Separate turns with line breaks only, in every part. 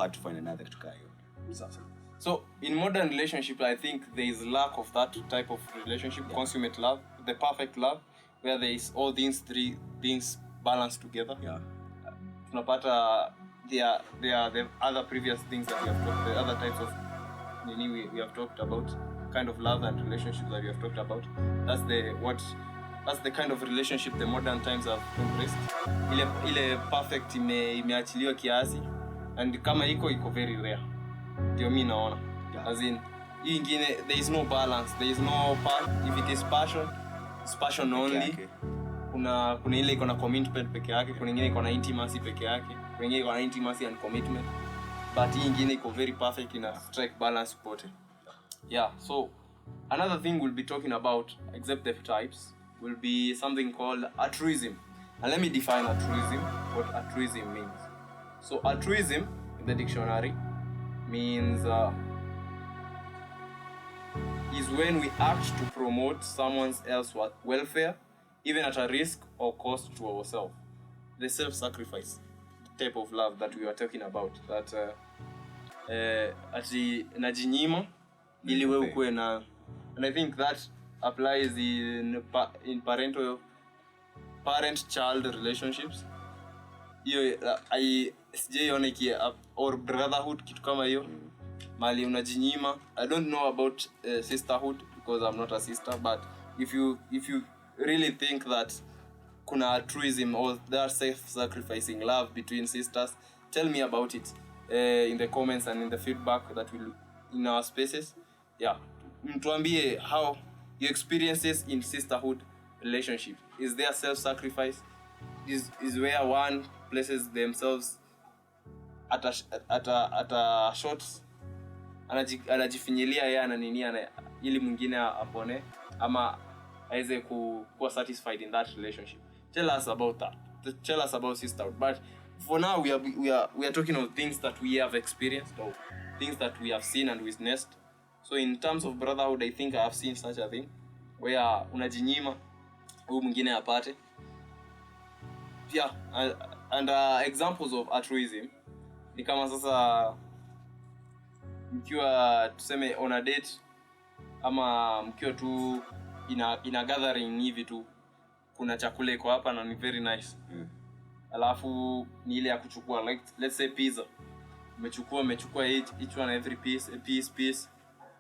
Hard to find another tukayo.
So in modern relationship, I think there is lack of that type of relationship, consummate love, the perfect love, where there is all these three things balanced together. Tunapata there are the other previous things that we have talked, the other types of we have talked about, kind of love and relationships that we have talked about. That's the kind of relationship the modern times have embraced. Ile perfect imeachiliwa kiasi. And kama iko very rare. Ndio mimi naona. As in, hii ingine there is no balance, there is no if it is passion, it's passion only. Kuna ile iko na commitment peke yake, kuna ingine iko na intimacy peke yake, kuna ingine iko na intimacy and commitment. But hii ingine iko very perfect in a strike balance pote. Yeah, so another thing we'll be talking about, except the types, will be something called altruism. And let me define altruism, what altruism means. So altruism in the dictionary means is when we act to promote someone else's welfare, even at a risk or cost to ourselves. The self-sacrifice type of love that we are talking about, that ati najinyima ili wewe ukue na, and I think that applies in parent-child relationships. I sijaona or brotherhood kitu kama hiyo mali unajinyima. I don't know about sisterhood because I'm not a sister, but if you really think that kuna altruism or that self-sacrificing love between sisters, tell me about it in the comments and in the feedback that will in our spaces. Yeah, mtuambie how your experiences in sisterhood relationship. Is there self-sacrifice? Is where one places themselves at a short, anajifinyilia yeye ana nini ili mwingine apone ama aweze kuwa satisfied in that relationship. Tell us about that. Tell us about sisterhood. But for now we are talking of things that we have experienced or things that we have seen and witnessed. So in terms of brotherhood, I think I have seen such a thing where unajinyima huyu mwingine apate. Yeah, and examples of altruism ni kama sasa mkiwa tuseme on a date ama mkiwa tu ina gathering hivi tu, kuna chakula iko hapa na ni very nice. Alafu ni ile ya kuchukua, like let's say pizza. Umechukua each one every piece, a piece.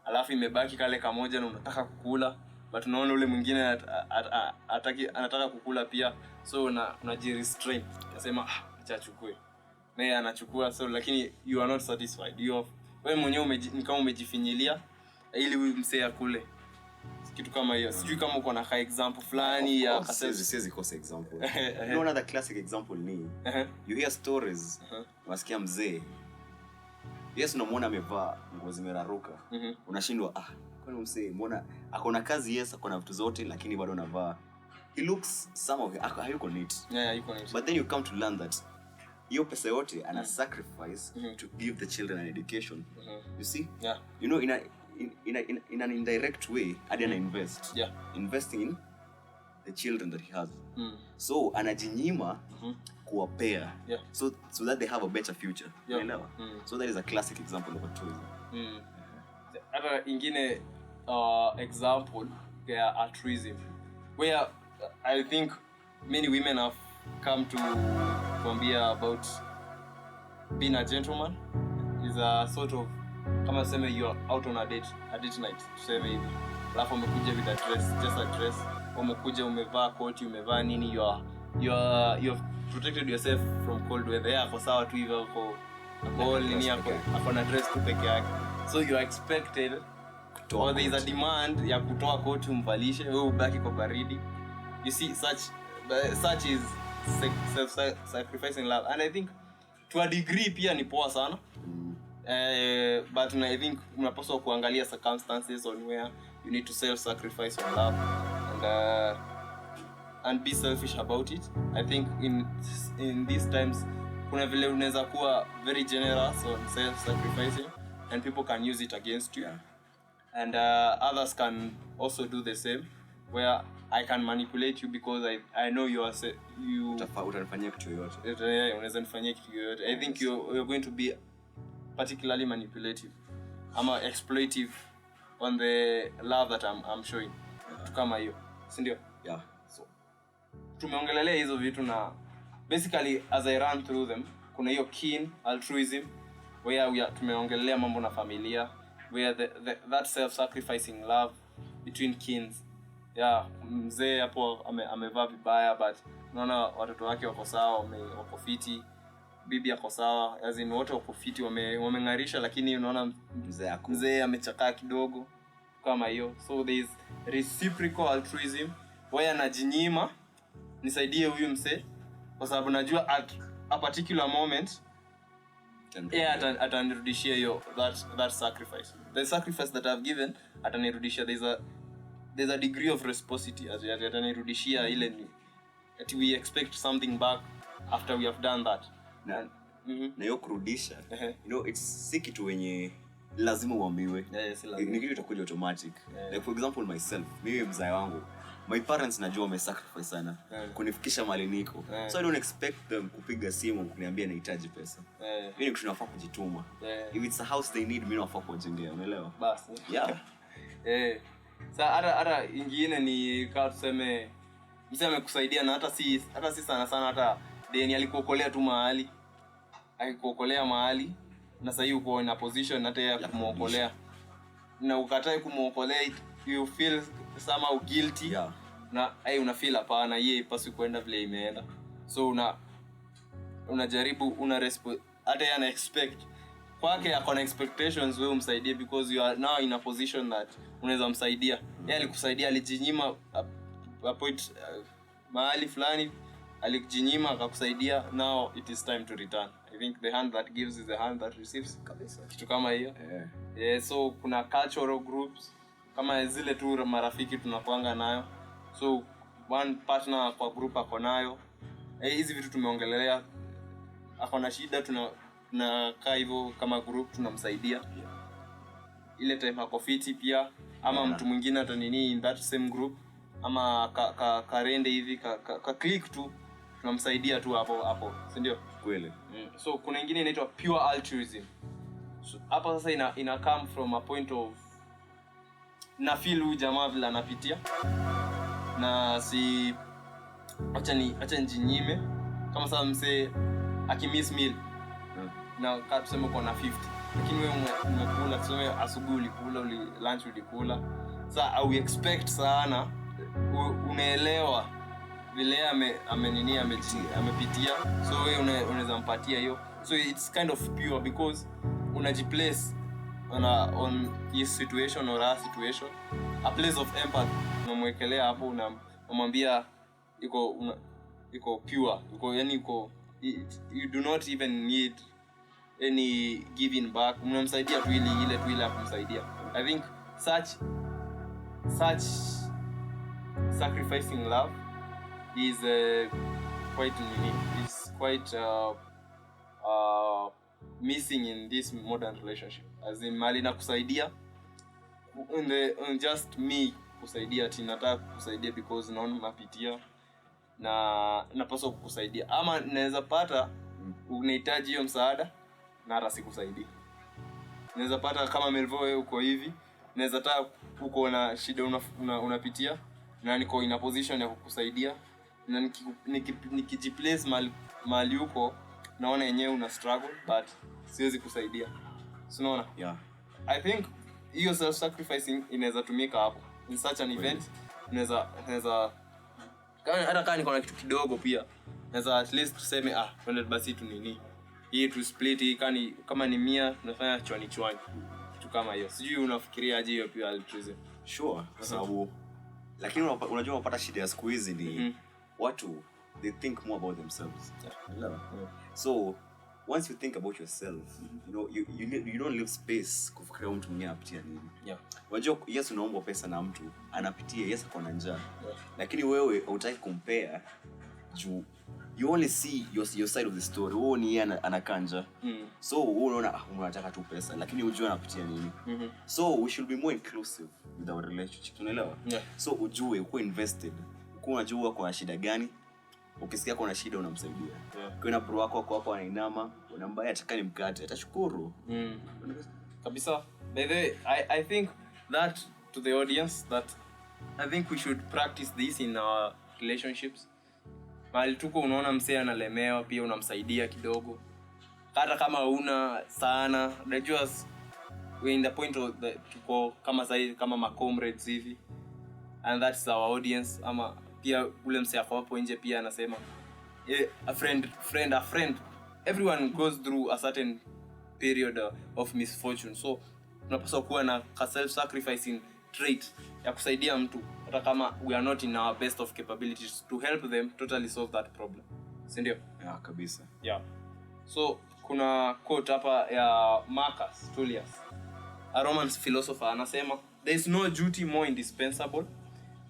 Alafu imebaki kale kamoja na unataka kukula, but unaona ule mwingine anataka kukula pia, so unajirestrain. Unasema acha achukue. Naye anachukua, so lakini you are not satisfied. Wewe mwenyewe ni kama umejifinyilia ili msee akule. Kitu kama hiyo. Sijui kama uko na example fulani ya
siwezi kosa example. You know another classic example ni you hear stories. Unasikia mzee. Yes, unamuona amevaa nguo zimeraruka. Unashindwa kwani mzee muona akona kazi, yes akona vitu zote, lakini bado anavaa. He looks some of hayuko neat.
Yeah, yuko neat.
But then you come to learn that hiyo pesa yote ana sacrifice to give the children an education. You see?
Yeah.
You know, in an indirect way, Adiana invest. Yeah. Investing in the children that he has. So anajinyima kuwapea.
Yeah.
So that they have a better future.
Yeah.
You know? So that is a classic example of altruism.
Other ingine example ya altruism, where I think many women have come to kuambia about being a gentleman is a sort of kama sema you are out on a date night, tuseme hivi. Alafu umekuja with a dress, just a dress. Umekuja umevaa koti, umevaa nini, you have protected yourself from cold weather. Yeah, kwa sawa tu hivyo kwa nini yako na dress tu peke yake. So you are expected or there is a demand ya kutoa koti umvalishe wewe ubaki kwa baridi. You see, such is self-sacrificing love, and I think to a degree pia ni poa sana. but I think unapaswa kuangalia circumstances on where you need to self-sacrifice on love and be selfish about it. I think in these times kuna vile unaweza kuwa very generous on self-sacrificing and people can use it against you. And others can also do the same, where I can manipulate you because I know you
utanifanyia kitu yoyote.
Unaweza nifanyia kitu yoyote. I think you're going to be particularly manipulative ama exploitive on the love that I'm showing. Kama hiyo, si ndio?
Yeah.
So tumeongelelea hizo vitu na basically as I run through them kuna hiyo keen altruism where tumeongelelea mambo na familia, where that self-sacrificing love between kins. Mzee hapo amevaa vibaya but unaona watoto wake wako sawa, wako fiti, bibi yako sawa, as in wote wako fiti, wamengarisha, lakini unaona mzee amechakaa kidogo kama hiyo. So there is reciprocal altruism where anajinyima nisaidie huyu mzee kwa sababu najua at a particular moment atanirudishia hiyo that sacrifice. The sacrifice that I've given atanirudishia. There's a degree of reciprocity as atanirudishia ile ni that we expect something back after we have done that.
Na hiyo kurudisha, you know, it's si kitu wenye lazima uambiwe. Ni kitu itakuja automatic. Like for example myself, mimi mzai wangu, my parents najua wamesacrifice sana kunifikisha mahali niko. So I don't expect them kupiga simu kuniambia nahitaji pesa. Mimi ni kitu nafaa kujituma. If it's a house they need, mimi nafaa kujengea, unaelewa?
Basi.
Yeah.
Hata ingine ni kama tuseme mseme amekusaidia na hata si sana hata deni alikuokolea tu mahali. Akikuokolea mahali na sasa uko in a position hata ya kumuokolea. Na ukatae kumuokolea, you feel somehow guilty. Na una feel hapana yeye pasi kwenda vile imeenda. So unajaribu hata yana expect kwake akona expectations wewe umsaidie because you are now in a position that unaweza msaidia. Yeye alikusaidia, alijinyima a point mahali fulani, alijinyima akakusaidia, now it is time to return. I think the hand that gives is the hand that receives kabisa, kitu kama hiyo. So kuna cultural groups kama zile tu marafiki tunakuanga nayo, so one partner kwa group ako nayo hizi vitu tumeongelelea, akona shida tunakaa hivyo kama group tunamsaidia. Ile time ako fiti pia ama mtu mwingine hata nini in that same group ama karende hivi ka click tu tunamsaidia tu hapo, si ndio?
Kweli.
So kuna nyingine inaitwa pure altruism. So hapa sasa ina come from a point of na feel huyu jamaa vile anapitia na si acha njinyime kama sasa mse akimiss meal na kama tuseme uko na 50 lakini wewe umekula tuseme asubuhi ulikula, lunch ulikula, sasa au expect sana unaelewa vile amepitia, so wewe unaweza mpatia hiyo. So it's kind of pure because unajiplace on his situation or her situation, a place of empathy unamwekelea hapo, unamwambia iko pure, yani you do not even need any giving back, unamsaidia tu ile kumsaidia. I think such sacrificing love is quite missing in this modern relationship, as in mali na kusaidia on just me kusaidia nataka kusaidia because naona unapitia na napaswa kukusaidia, ama naweza pata unahitaji hiyo msaada na hata sikusaidia. Naweza pata kama Melvo wewe uko hivi, naweza taka uko na shida unapitia na niko in a position ya kukusaidia, na nikijiplace mali uko naona yenyewe una struggle but siwezi kusaidia, so unaona. I think hiyo self sacrificing inaweza tumika hapo in such an event. Naweza hata kama niko na kitu kidogo pia naweza at least tuseme twende basi tu nini hii tu split hii kama ni 100 tunafanya chwani kitu kama hiyo. Sijui unafikiria aje hiyo pia altruism?
Sure, kwa sababu lakini unajua unapata shida ya siku hizi ni watu they think more about themselves. So once you think about yourself, you know, you don't leave space kufikiria mtu mwingine anapitia nini. Unajua yes unaomba pesa na mtu anapitia, yes ako na njaa. Lakini wewe hutaki compare juu you only see your side of the story. Wewe ni yeye anakanja. So wewe unaona unataka tu pesa lakini hujui anapitia nini. So we should be more inclusive with our relationship. Unaelewa? So ujue uko invested. Uko unajua kwa shida gani. Ukisikia kuna shida unamsaidia. Kuna bro wako hapo anainama, unambaya atakani mkate, atashukuru.
Kabisa. By the way, I think that to the audience that I think we should practice this in our relationships. Mahali tuko unaona msee analemewa pia unamsaidia kidogo. Hata kama una sana, unajua we in the point of the tuko kama sasa kama ma comrades hivi. And that's our audience. Ama pia ule msee hapo nje pia anasema a friend. Everyone goes through a certain period of misfortune. So tunapaswa kuwa na self-sacrificing trait ya kusaidia mtu hata kama we are not in our best of capabilities to help them totally solve that problem. Si ndio?
Yeah, kabisa.
Yeah. So kuna quote hapa ya Marcus Tullius, a Roman philosopher, anasema there is no duty more indispensable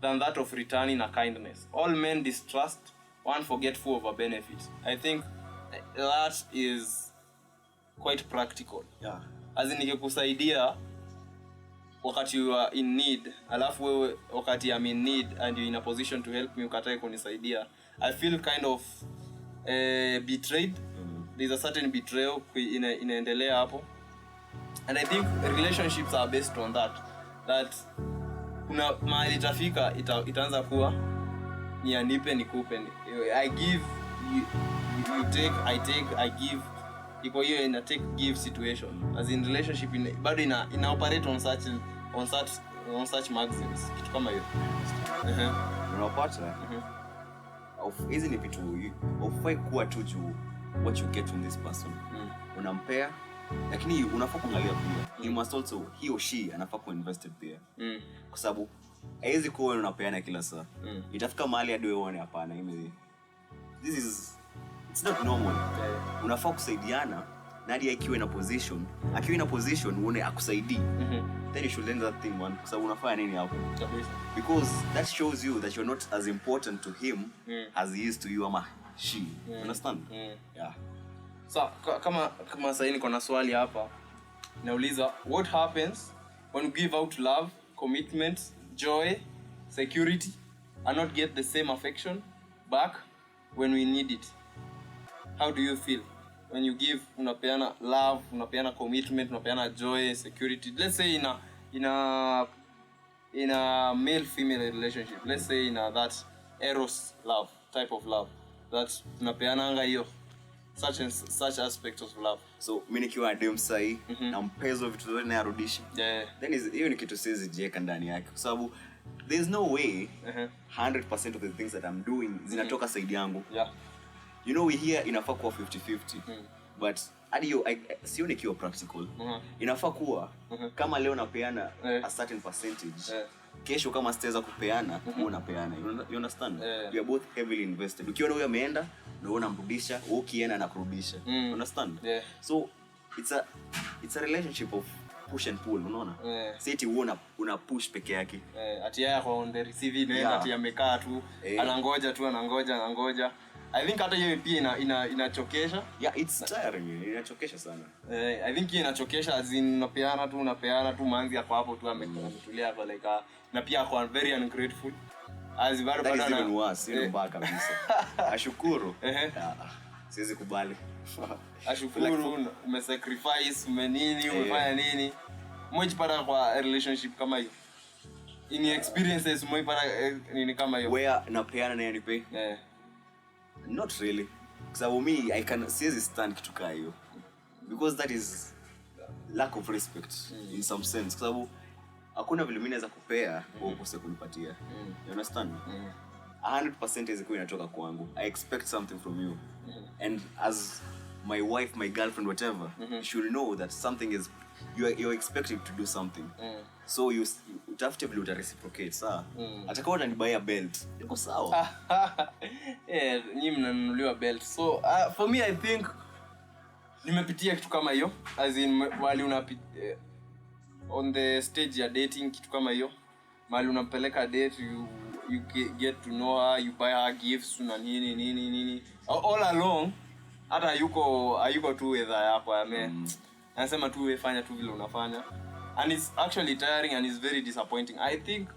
than that of returning a kindness. All men distrust, one forgetful of a benefit. I think that is quite practical.
Yeah.
As in nikikusaidia wakati you are in need, alafu wewe wakati I'm in need and you're in a position to help me ukatae kunisaidia, I feel kind of betrayed. There's a certain betrayal inaendelea hapo. And I think relationships are based on that kuna mahali itafika itaanza kuwa ni anipe nikupe. I give, you take, I give. Iko hiyo ina take give situation. As in relationship bado ina operate on such maxims. Kitu kama hiyo.
Unapata hizi ni vitu ufai kuwa tu juu what you get from this person. Unampea lakini unafaa kuangalia pia. You must also, he or she anafaa kuinvested pia. Kwa sababu haiwezi kuwa unapeana kila saa. Itafika mahali hadi wewe uone hapana hivi. It's not normal. Unafaa kusaidiana na hadi akiwa in a position uone akusaidii. Then you should learn that thing man, kwa sababu unafanya nini hapo? Because that shows you that you're not as important to him as he is to you ama she. Understand? Yeah.
So kama sasa niko na swali hapa. Nauliza, what happens when we give out love, commitment, joy, security and not get the same affection back when we need it? How do you feel when you give, unapeana love, unapeana commitment, unapeana joy, security? Let's say in a male female relationship, let's say in that eros love, type of love, that unapeana hiyo such aspect of love.
So mimi nikiwa dem sai na mpezo vitu zote na yarudisha. Then hiyo ni kitu siwezi jiweka ndani yake kwa sababu there's no way 100% of the things that I'm doing zinatoka side yangu. You know we here inafaa kuwa 50-50. But hadi hiyo sioni kiwa practical. Inafaa kuwa kama leo napeana a certain percentage. Kesho kama sitaweza kupeana, unapeana. You understand? We are both heavily invested. Ukiona huyo ameenda, na unamrudisha, wewe ukienda na kurudisha. You understand? So it's a relationship of push and pull, unaona? Si eti una push peke yake.
Ati yeye kwa on the receiving end ati amekaa tu, anangoja. I think hata hiyo pia inachokesha.
Yeah, it's tiring. Inachokesha sana.
I think inachokesha as in unapeana tu manzi yako hapo tu ametulia hapo like na pia kwa very ungrateful. As bado
na even worse, ile mbaya kabisa. Ashukuru. Siwezi kubali.
Ashukuru umesacrifice, umefanya nini? Umejipata kwa relationship kama hiyo. In experiences umepata nini kama hiyo?
Where napeana na yanipe? Not really. Because me, I can siwezi stand kitu kama hiyo. Because that is lack of respect in some sense. Kwa hakuna vile mimi naweza kupea au ukose kunipatia. You understand? 100% is inatoka kwangu. I expect something from you. And as my wife, my girlfriend, whatever, you should know that something is you're expecting to do something. So you utafute vile uta reciprocate sawa. Atakao unanibaya belt. Iko sawa.
Nyinyi mnanunuliwa belt. So for me I think nimepitia kitu kama hiyo, as in wali on the stage ya dating, kitu kama hiyo mali unampeleka date, you get to know her, you buy her gifts na nini all along, hata hayuko tu weather yako anasema tu fanya tu vile unafanya, and it's actually tiring and it's very disappointing. I think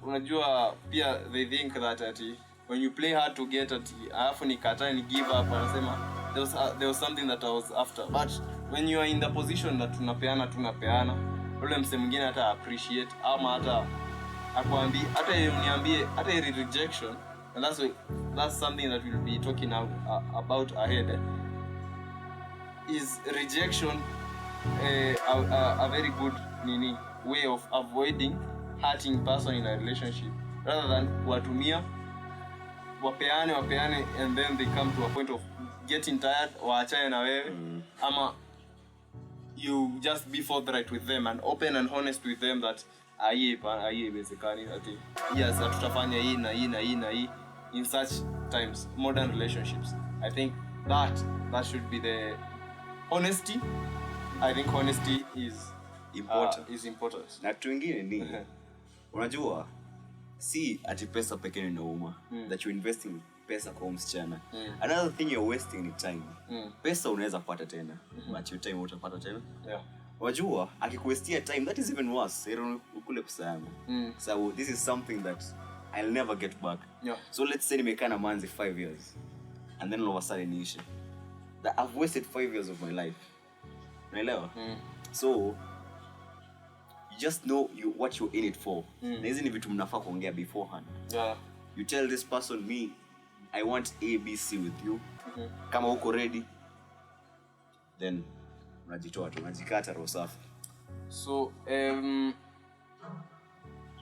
unajua pia they think that when you play hard to get alafu nikata ni give up, anasema there was something that I was after, but when you are in the position that tunapeana ule mse mwingine hata appreciate ama hata akwambie hata uniambie hata rejection, and that's something that we'll be talking about ahead. Is rejection a very good way of avoiding hurting person in a relationship, rather than kuwatumia wapeane and then they come to a point of getting tired waachane na wewe, ama you just be forthright with them and open and honest with them that haiwezekani ati yes tutafanya hii na hii in such times, modern relationships. I think that should be the honesty. I think honesty is important.
Na kitu kingine ni unajua si ati pesa pekee ni nauma, that you investing pesa kwa msichana. Another thing you're wasting ni time. Pesa unaweza pata tena, but your time utapata tena. Unajua akikuwestia time, that is even worse. Ukule pesa yangu. So this is something that I'll never get back. So let's say nimekaa na manzi 5 years and then all of a sudden niishe, that I've wasted 5 years of my life. Unaelewa? So you just know what you're in it for. Na hizi ni vitu mnafaa kuongea beforehand. You tell this person, me I want ABC with you. Kama uko ready, then unajitoa tu, unajikata roho safi.
So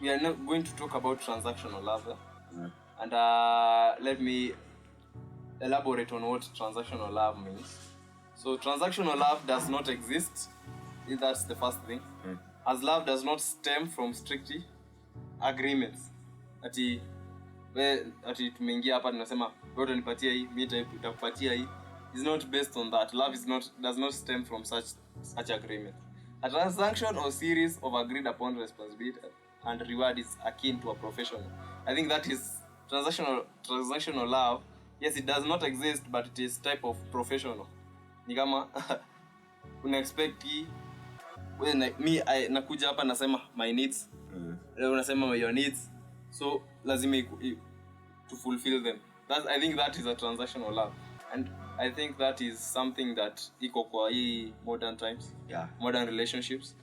we are not going to talk about transactional love. And let me elaborate on what transactional love means. So transactional love does not exist. That's the first thing. As love does not stem from strictly agreements. Ati tumeingia hapa tunasema wewe unipatie hii, mimi nitakupatia hii. Is not based on that. Love does not stem from such agreement. A transaction or series of agreed upon responsibility and reward is akin to a professional. I think that is transactional love. Yes, it does not exist, but it is type of professional. Ni kama una expect nakuja hapa nasema my needs. Unasema your needs. So lazima to fulfill them. I think that is a transactional love. And I think that is something that iko kwa hii modern times. Modern relationships.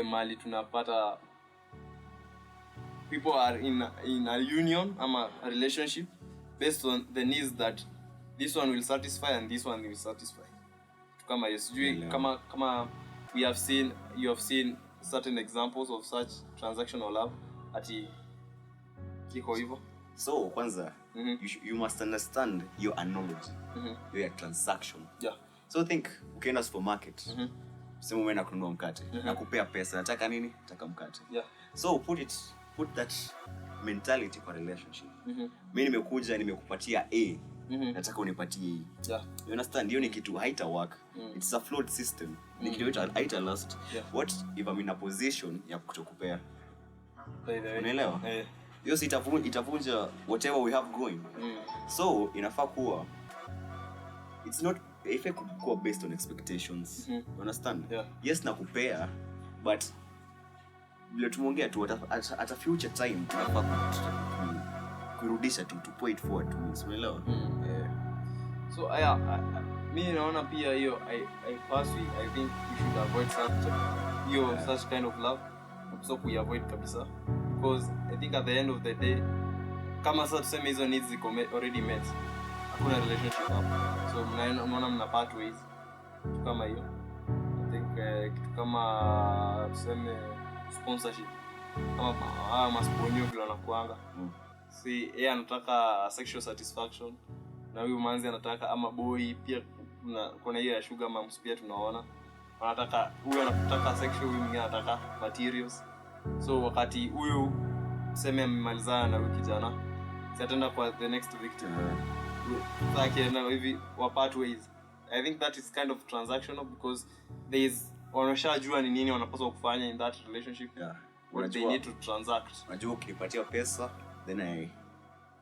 Mali tunapata people are in a union ama a relationship based on the needs that this one will satisfy and this one will satisfy. Kama kama you have seen certain examples of such transactional love ati kiko hivyo.
So kwanza you must understand your analogy. Your transaction. So think ukienda supermarket, sema umeenda kununua mkate, nakupea pesa, nataka nini? Nataka mkate. So put that mentality for relationship. Mimi nimekuja nimekupatia A, nataka unipatie E. You understand? Hiyo ni kitu haita work. It's a flawed system. Ni kitu haita last. What if I'm in a position ya kutokupea? Unaelewa? Hiyo itavunja whatever we have going. So inafaa kuwa it's not effect kuwa based on expectations. You understand? Yes nakupea, but vile tumeongea tu at a future time tunafaa kurudisha tu to point forward to. Unaelewa?
So mimi naona pia hiyo personally I think we should avoid such kind of love. So we avoid kabisa, because I think at the end of the day kama sasa tuseme hizo needs ziko already met, hakuna relationship hapo. So mnaona mna part ways kitu kama hiyo. I think kitu kama tuseme sponsorship kama masponyo vile wanakuanga. Si yeye anataka sexual satisfaction na huyu manzi anataka ama boy pia kuna hiyo ya sugar moms pia tunaona. Anataka huyu anataka sexual, huyu mwingine anataka materials. So wakati huyu sema amemalizana na huyu kijana, si ataenda kwa the next victim. Sasa na hivi wa part ways. I think that is kind of transactional because there is wanashajua ni nini wanapaswa kufanya in that relationship.
Yeah.
What they need to transact.
Unajua ukinipatia pesa then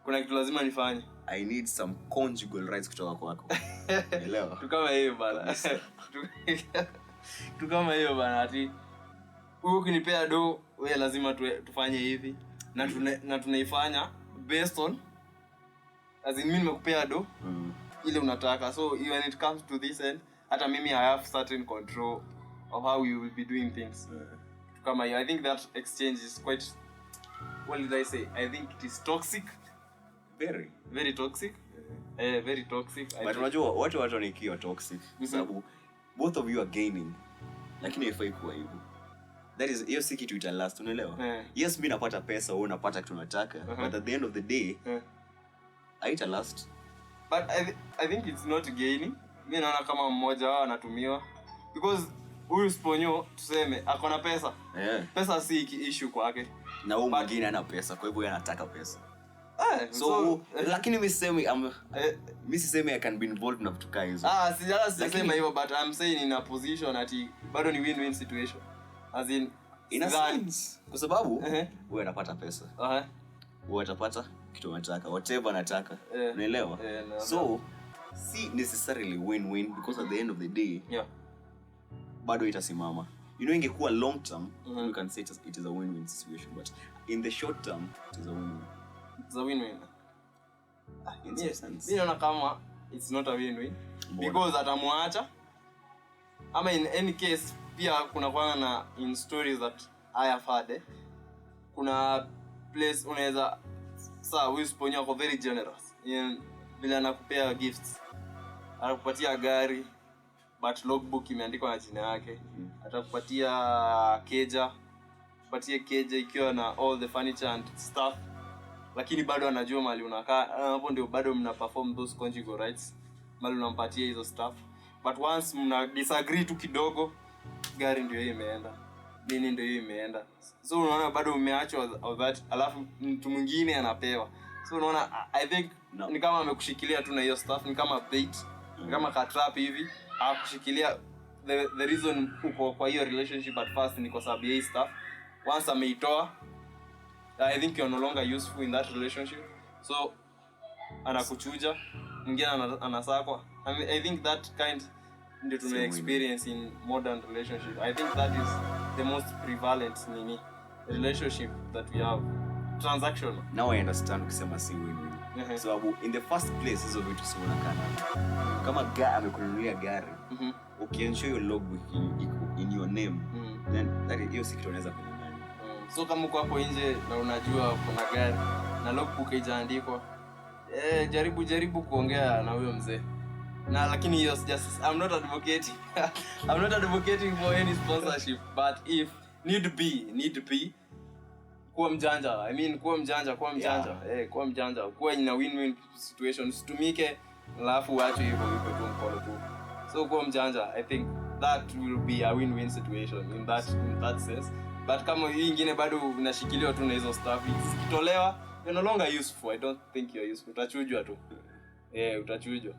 kuna kitu lazima nifanye.
I need some conjugal rights kutoka kwako. Elewa.
Tu kama hiyo bana. Tu kama hiyo bana ati wewe ukinipea do wewe lazima tufanye hivi na tunaifanya based on as in mimi nimekupea do ile unataka. So when it comes to this end hata mimi I have certain control of how we will be doing things. Kama hiyo, I think that exchange is quite, what did I say? I think it is toxic. Very toxic. Very toxic.
But unajua watu wanakiwa toxic kwa sababu both of you are gaining. Lakini haifai kuwa hivyo. That is hiyo si kitu ita last, unaelewa? Yes, mimi napata pesa, wewe unapata kitu unataka, but at the end of the day haita last.
But I think it's not gaining. Mimi naona kama mmoja wao anatumiwa because huyu sponyo tuseme ako na pesa. Pesa si issue kwake.
Na huyu mwingine ana pesa, kwa hivyo yeye anataka pesa. So lakini mimi sisemi I can be involved na vitu kama hizo.
Sijasema hivyo, but I'm saying in a position ati bado ni win-win situation. As in
a sense. Kwa sababu wewe unapata pesa. Wewe utapata kitu unataka, whatever anataka. Unaelewa? So si necessarily win-win because at the end of the day bado itasimama. You know, ingekuwa long term you can say it is a win-win situation, but in the short term it is a win-win.
It's a win-win.
In some sense.
Mimi naona kama it's not a win-win because atamwacha ama in any case pia kuna kwa na in stories that I have had kuna place unaweza saa wewe sponyo ako very generous bila anakupea gifts, anakupatia gari but logbook imeandikwa na jina yake, atakupatia keja, kupatia keja ikiwa na all the furniture and stuff, lakini bado anajua mali unakaa. Hapo ndio bado mna perform those conjugal rights, mali unampatia hizo stuff, but once mna disagree tu kidogo, gari ndio imeenda, nini ndio imeenda. So unaona bado umeachwa of that, alafu mtu mwingine anapewa. So unaona I think ni kama amekushikilia tu na hiyo stuff, ni kama bait, ni kama trap hivi, akushikilia. The reason uko kwa hiyo relationship at first ni kwa sababu ya hii stuff. Once ameitoa, I think you're no longer useful in that relationship. So anakuchuja, mwingine anasakwa. I think that kind ndio tuna experience in modern relationship. I think that is the most prevalent relationship that we have. Transactional.
Now I understand ukisema si win-win. So in the first place hizo vitu si unakana. Kama amekununulia gari, ukiensure your logbook in your name, then that hiyo si kitu unaweza kunyang'anya.
So kama uko hapo nje na unajua kuna gari na logbook haijaandikwa, jaribu kuongea na huyo mzee. Na lakini hiyo just I'm not advocating for any sponsorship, but if need be kuwa mjanja. I mean kuwa mjanja. Kuwa mjanja. Kuwa in a win-win situation, situmike alafu watu hivyo tu mkono tu. So kuwa mjanja, I think that will be a win-win situation in that sense. But kama hii nyingine bado unashikiliwa tu na hizo stuff, ikitolewa you're no longer useful. I don't think you're useful. Utachujwa tu. Utachujwa.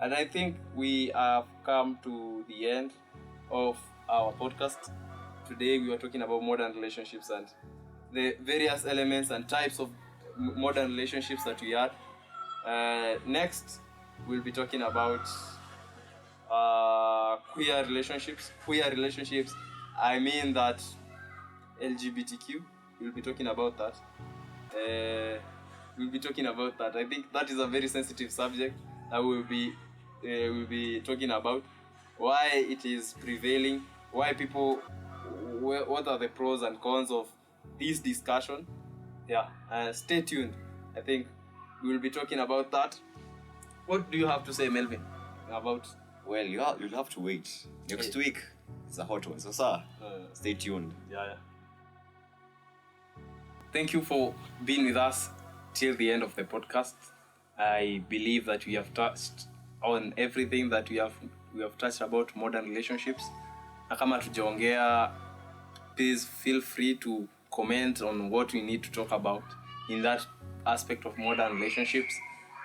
And I think we have come to the end of our podcast. Today we were talking about modern relationships and the various elements and types of modern relationships that we had. Next, we'll be talking about queer relationships. Queer relationships, I mean that LGBTQ. We'll be talking about that. I think that is a very sensitive subject that we'll be talking about. Why it is prevailing, why people, what are the pros and cons of this discussion. Stay tuned. I think we will be talking about that. What do you have to say, Melvin, about?
Well, you'll have to wait. Next week is a hot one. So stay tuned.
Thank you for being with us till the end of the podcast. I believe that we have touched on everything that we have touched about modern relationships. Na kama tujaongea, please feel free to comment on what we need to talk about in that aspect of modern relationships.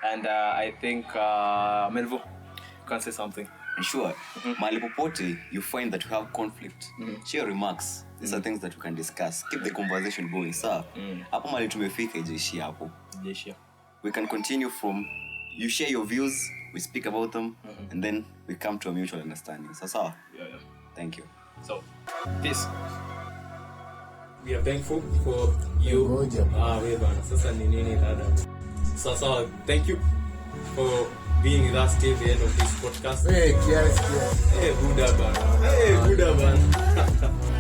And I think Melvo, you can say something.
And sure, mahali popote you find that you have conflict, share remarks. These are things that we can discuss. Keep the conversation going, sir. Hapo mahali tumefika ijaishia hapo. We can continue from you share your views, we speak about them, and then we come to a mutual understanding. So, sir.
Yeah.
Thank you.
So, peace. We are thankful for you. Sasa ni nini dada? So, thank you for being with us till the end of this podcast.
Hey, yes.
Hey, Buddha ban.